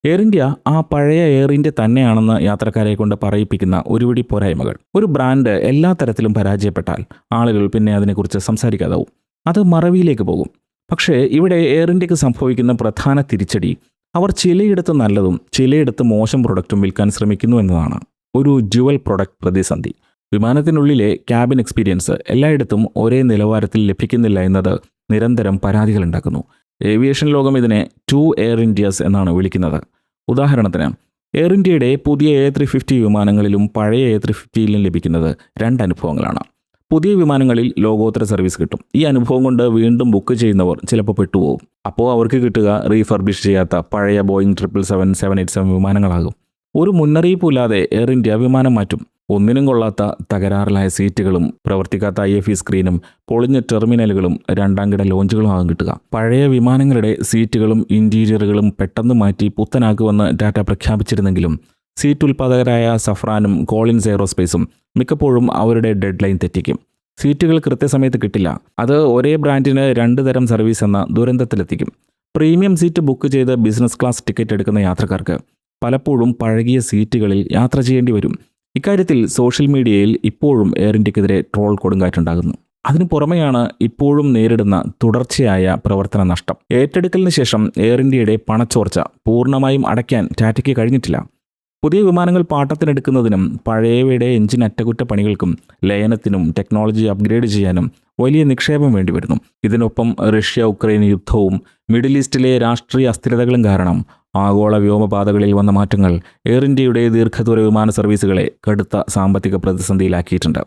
Speaker 1: എയർ ഇന്ത്യ ആ പഴയ എയർ ഇന്ത്യ തന്നെയാണെന്ന് യാത്രക്കാരെ കൊണ്ട് പറയിപ്പിക്കുന്ന ഒരുപിടി പോരായ്മകൾ. ഒരു ബ്രാൻഡ് എല്ലാ തരത്തിലും പരാജയപ്പെട്ടാൽ ആളുകൾ പിന്നെ അതിനെക്കുറിച്ച് സംസാരിക്കാതാവും. അത് മറവിയിലേക്ക് പോകും. പക്ഷേ ഇവിടെ എയർ ഇന്ത്യക്ക് സംഭവിക്കുന്ന പ്രധാന തിരിച്ചടി അവർ ചിലയിടത്ത് നല്ലതും ചിലയിടത്ത് മോശം പ്രൊഡക്റ്റും വിൽക്കാൻ ശ്രമിക്കുന്നു എന്നതാണ്. ഒരു ഡ്യുവൽ പ്രൊഡക്റ്റ് പ്രതിസന്ധി. വിമാനത്തിനുള്ളിലെ ക്യാബിൻ എക്സ്പീരിയൻസ് എല്ലായിടത്തും ഒരേ നിലവാരത്തിൽ ലഭിക്കുന്നില്ല എന്നത് നിരന്തരം പരാതികൾ ഉണ്ടാക്കുന്നു. ഏവിയേഷൻ ലോകം ഇതിനെ 2 എയർ ഇന്ത്യാസ് എന്നാണ് വിളിക്കുന്നത്. ഉദാഹരണത്തിന് എയർ ഇന്ത്യയുടെ പുതിയ A350 വിമാനങ്ങളിലും പഴയ A350യിലും ലഭിക്കുന്നത് 2 അനുഭവങ്ങളാണ്. പുതിയ വിമാനങ്ങളിൽ ലോകോത്തര സർവീസ് കിട്ടും. ഈ അനുഭവം കൊണ്ട് വീണ്ടും ബുക്ക് ചെയ്യുന്നവർ ചിലപ്പോൾ പെട്ടുപോകും. അപ്പോൾ അവർക്ക് കിട്ടുക റീഫർബിഷ് ചെയ്യാത്ത പഴയ ബോയിങ് 777, 787 വിമാനങ്ങളാകും. ഒരു മുന്നറിയിപ്പുമില്ലാതെ എയർ ഇന്ത്യ വിമാനം മാറ്റും. ഒന്നിനും കൊള്ളാത്ത തകരാറിലായ സീറ്റുകളും പ്രവർത്തിക്കാത്ത IFE സ്ക്രീനും പൊളിഞ്ഞ ടെർമിനലുകളും രണ്ടാംകിട ലോഞ്ചുകളുമാകും കിട്ടുക. പഴയ വിമാനങ്ങളുടെ സീറ്റുകളും ഇൻറ്റീരിയറുകളും പെട്ടെന്ന് മാറ്റി പുത്തനാക്കുമെന്ന് ടാറ്റ പ്രഖ്യാപിച്ചിരുന്നെങ്കിലും സീറ്റ് ഉൽപ്പാദകരായ സഫ്രാനും കോളിൻസ് എയ്റോസ്പേസും മിക്കപ്പോഴും അവരുടെ ഡെഡ് ലൈൻ തെറ്റിക്കും. സീറ്റുകൾ കൃത്യസമയത്ത് കിട്ടില്ല. അത് ഒരേ ബ്രാൻഡിന് 2 തരം സർവീസ് എന്ന ദുരന്തത്തിലെത്തിക്കും. പ്രീമിയം സീറ്റ് ബുക്ക് ചെയ്ത് ബിസിനസ് ക്ലാസ് ടിക്കറ്റ് എടുക്കുന്ന യാത്രക്കാർക്ക് പലപ്പോഴും പഴകിയ സീറ്റുകളിൽ യാത്ര ചെയ്യേണ്ടി വരും. ഇക്കാര്യത്തിൽ സോഷ്യൽ മീഡിയയിൽ ഇപ്പോഴും എയർ ഇന്ത്യക്കെതിരെ ട്രോൾ കൊടുങ്കാറ്റുണ്ടാകുന്നു. അതിനു പുറമെയാണ് ഇപ്പോഴും നേരിടുന്ന തുടർച്ചയായ പ്രവർത്തന നഷ്ടം. ഏറ്റെടുക്കലിന് ശേഷം എയർ ഇന്ത്യയുടെ പണച്ചോർച്ച പൂർണ്ണമായും അടയ്ക്കാൻ ടാറ്റയ്ക്ക് കഴിഞ്ഞിട്ടില്ല. പുതിയ വിമാനങ്ങൾ പാട്ടത്തിനെടുക്കുന്നതിനും പഴയവയുടെ എഞ്ചിൻ അറ്റകുറ്റപ്പണികൾക്കും ലയനത്തിനും ടെക്നോളജി അപ്ഗ്രേഡ് ചെയ്യാനും വലിയ നിക്ഷേപം വേണ്ടിവരുന്നു. ഇതിനൊപ്പം റഷ്യ-ഉക്രൈൻ യുദ്ധവും മിഡിൽ ഈസ്റ്റിലെ രാഷ്ട്രീയ അസ്ഥിരതകളും കാരണം ആഗോള വ്യോമപാതകളിൽ വന്ന മാറ്റങ്ങൾ എയർ ഇന്ത്യയുടെ ദീർഘദൂര വിമാന സർവീസുകളെ കടുത്ത സാമ്പത്തിക പ്രതിസന്ധിയിലാക്കിയിട്ടുണ്ട്.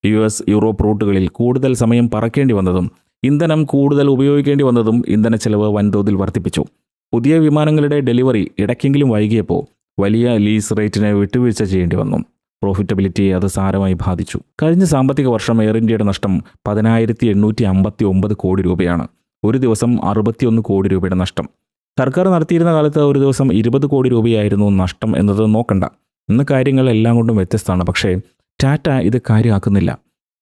Speaker 1: US, യൂറോപ്പ് റൂട്ടുകളിൽ കൂടുതൽ സമയം പറക്കേണ്ടി വന്നതും ഇന്ധനം കൂടുതൽ ഉപയോഗിക്കേണ്ടി വന്നതും ഇന്ധനച്ചെലവ് വൻതോതിൽ വർദ്ധിപ്പിച്ചു. പുതിയ വിമാനങ്ങളുടെ ഡെലിവറി ഇടയ്ക്കെങ്കിലും വൈകിയപ്പോൾ വലിയ ലീസ് റേറ്റിന് വിട്ടുവീഴ്ച ചെയ്യേണ്ടി വന്നു. പ്രോഫിറ്റബിലിറ്റിയെ അത് സാരമായി ബാധിച്ചു. കഴിഞ്ഞ സാമ്പത്തിക വർഷം എയർ ഇന്ത്യയുടെ നഷ്ടം 10,859 കോടി രൂപയാണ്. ഒരു ദിവസം 61 കോടി രൂപയുടെ നഷ്ടം. സർക്കാർ നടത്തിയിരുന്ന കാലത്ത് ഒരു ദിവസം 20 കോടി രൂപയായിരുന്നു നഷ്ടം എന്നത് നോക്കണ്ട. ഇന്ന് കാര്യങ്ങൾ എല്ലാം കൊണ്ടും വ്യത്യസ്തമാണ്. പക്ഷേ ടാറ്റ ഇത് കാര്യമാക്കുന്നില്ല.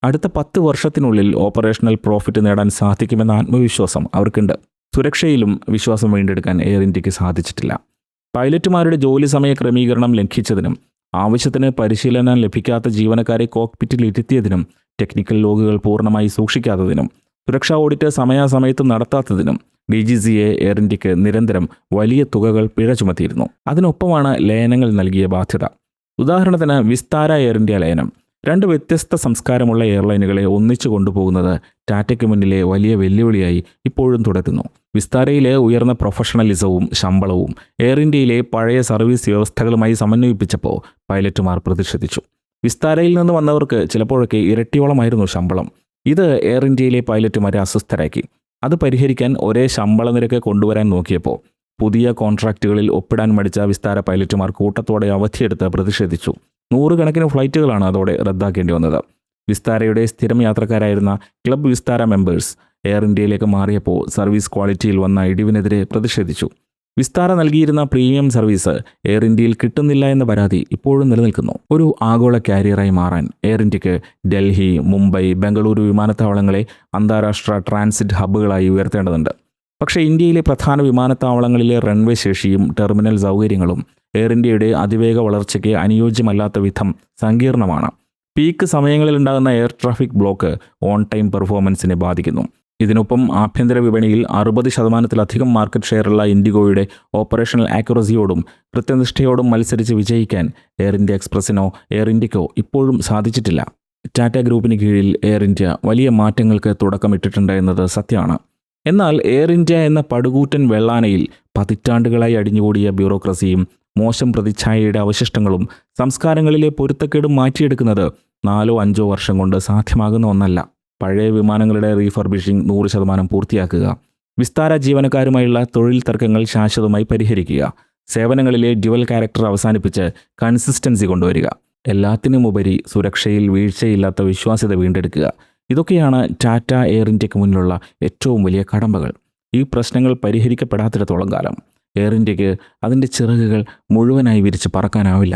Speaker 1: അടുത്ത 10 വർഷത്തിനുള്ളിൽ ഓപ്പറേഷണൽ പ്രോഫിറ്റ് നേടാൻ സാധിക്കുമെന്ന ആത്മവിശ്വാസം അവർക്കുണ്ട്. സുരക്ഷയിലും വിശ്വാസം വീണ്ടെടുക്കാൻ എയർ ഇന്ത്യക്ക് സാധിച്ചിട്ടില്ല. പൈലറ്റുമാരുടെ ജോലി സമയ ക്രമീകരണം ലംഘിച്ചതിനും ആവശ്യത്തിന് പരിശീലനം ലഭിക്കാത്ത ജീവനക്കാരെ കോക്പിറ്റിൽ ഇരുത്തിയതിനും ടെക്നിക്കൽ ലോഗുകൾ പൂർണ്ണമായി സൂക്ഷിക്കാത്തതിനും സുരക്ഷാ ഓഡിറ്റ് സമയാസമയത്ത് നടത്താത്തതിനും DGCA എയർ ഇന്ത്യക്ക് നിരന്തരം വലിയ തുകകൾ പിഴ ചുമത്തിയിരുന്നു. അതിനൊപ്പമാണ് ലയനങ്ങൾ നൽകിയ ബാധ്യത. ഉദാഹരണത്തിന് വിസ്താര എയർ ഇന്ത്യ ലയനം. 2 വ്യത്യസ്ത സംസ്കാരമുള്ള എയർലൈനുകളെ ഒന്നിച്ചു കൊണ്ടുപോകുന്നത് ടാറ്റയ്ക്ക് മുന്നിലെ വലിയ വെല്ലുവിളിയായി ഇപ്പോഴും തുടരുന്നു. വിസ്താരയിലെ ഉയർന്ന പ്രൊഫഷണലിസവും ശമ്പളവും എയർ ഇന്ത്യയിലെ പഴയ സർവീസ് വ്യവസ്ഥകളുമായി സമന്വയിപ്പിച്ചപ്പോൾ പൈലറ്റുമാർ പ്രതിഷേധിച്ചു. വിസ്താരയിൽ നിന്ന് വന്നവർക്ക് ചിലപ്പോഴൊക്കെ ഇരട്ടിയോളമായിരുന്നു ശമ്പളം. ഇത് എയർ ഇന്ത്യയിലെ പൈലറ്റുമാരെ അസ്വസ്ഥരാക്കി. അത് പരിഹരിക്കാൻ ഒരേ ശമ്പള നിരക്ക് കൊണ്ടുവരാൻ നോക്കിയപ്പോൾ പുതിയ കോൺട്രാക്റ്റുകളിൽ ഒപ്പിടാൻ മടിച്ച വിസ്താര പൈലറ്റുമാർ കൂട്ടത്തോടെ അവധിയെടുത്ത് പ്രതിഷേധിച്ചു. 100 കണക്കിന് ഫ്ലൈറ്റുകളാണ് അതോടെ റദ്ദാക്കേണ്ടി വന്നത്. വിസ്താരയുടെ സ്ഥിരം യാത്രക്കാരായിരുന്ന ക്ലബ് വിസ്താര മെമ്പേഴ്സ് എയർ ഇന്ത്യയിലേക്ക് മാറിയപ്പോൾ സർവീസ് ക്വാളിറ്റിയിൽ വന്ന ഇടിവിനെതിരെ പ്രതിഷേധിച്ചു. വിസ്താര നൽകിയിരുന്ന പ്രീമിയം സർവീസ് എയർ ഇന്ത്യയിൽ കിട്ടുന്നില്ല എന്ന പരാതി ഇപ്പോഴും നിലനിൽക്കുന്നു. ഒരു ആഗോള കാരിയറായി മാറാൻ എയർ ഇന്ത്യക്ക് ഡൽഹി, മുംബൈ, ബംഗളൂരു വിമാനത്താവളങ്ങളെ അന്താരാഷ്ട്ര ട്രാൻസിറ്റ് ഹബ്ബുകളായി ഉയർത്തേണ്ടതുണ്ട്. പക്ഷേ ഇന്ത്യയിലെ പ്രധാന വിമാനത്താവളങ്ങളിലെ റൺവേ ശേഷിയും ടെർമിനൽ സൗകര്യങ്ങളും എയർ ഇന്ത്യയുടെ അതിവേഗ വളർച്ചയ്ക്ക് അനുയോജ്യമല്ലാത്ത വിധം സങ്കീർണമാണ്. പീക്ക് സമയങ്ങളിലുണ്ടാകുന്ന air traffic block on time പെർഫോമൻസിനെ ബാധിക്കുന്നു. ഇതിനൊപ്പം ആഭ്യന്തര വിപണിയിൽ 60% മാർക്കറ്റ് ഷെയറുള്ള ഇൻഡിഗോയുടെ ഓപ്പറേഷണൽ ആക്യുറസിയോടും കൃത്യനിഷ്ഠയോടും മത്സരിച്ച് വിജയിക്കാൻ എയർ ഇന്ത്യ എക്സ്പ്രസിനോ എയർ ഇന്ത്യക്കോ ഇപ്പോഴും സാധിച്ചിട്ടില്ല. ടാറ്റ ഗ്രൂപ്പിന് കീഴിൽ എയർ ഇന്ത്യ വലിയ മാറ്റങ്ങൾക്ക് തുടക്കമിട്ടിട്ടുണ്ട് എന്നത് സത്യമാണ്. എന്നാൽ എയർ ഇന്ത്യ എന്ന പടുകൂറ്റൻ വെള്ളാനയിൽ പതിറ്റാണ്ടുകളായി അടിഞ്ഞുകൂടിയ ബ്യൂറോക്രസിയും മോശം പ്രതിച്ഛായയുടെ അവശിഷ്ടങ്ങളും സംസ്കാരങ്ങളിലെ പൊരുത്തക്കേടും മാറ്റിയെടുക്കുന്നത് 4-5 വർഷം കൊണ്ട് സാധ്യമാകുന്ന ഒന്നല്ല. പഴയ വിമാനങ്ങളുടെ റീഫർബിഷിംഗ് 100% പൂർത്തിയാക്കുക, വിസ്താര ജീവനക്കാരുമായുള്ള തൊഴിൽ തർക്കങ്ങൾ ശാശ്വതമായി പരിഹരിക്കുക, സേവനങ്ങളിലെ ഡ്യുവൽ ക്യാരക്ടർ അവസാനിപ്പിച്ച് കൺസിസ്റ്റൻസി കൊണ്ടുവരിക, എല്ലാത്തിനുമുപരി സുരക്ഷയിൽ വീഴ്ചയില്ലാത്ത വിശ്വാസ്യത വീണ്ടെടുക്കുക. ഇതൊക്കെയാണ് ടാറ്റ എയർ ഇന്ത്യക്ക് മുന്നിലുള്ള ഏറ്റവും വലിയ കടമ്പകൾ. ഈ പ്രശ്നങ്ങൾ പരിഹരിക്കപ്പെടാത്തിടത്തോളം കാലം എയർ ഇന്ത്യക്ക് അതിൻ്റെ ചിറകുകൾ മുഴുവനായി വിരിച്ച് പറക്കാനാവില്ല.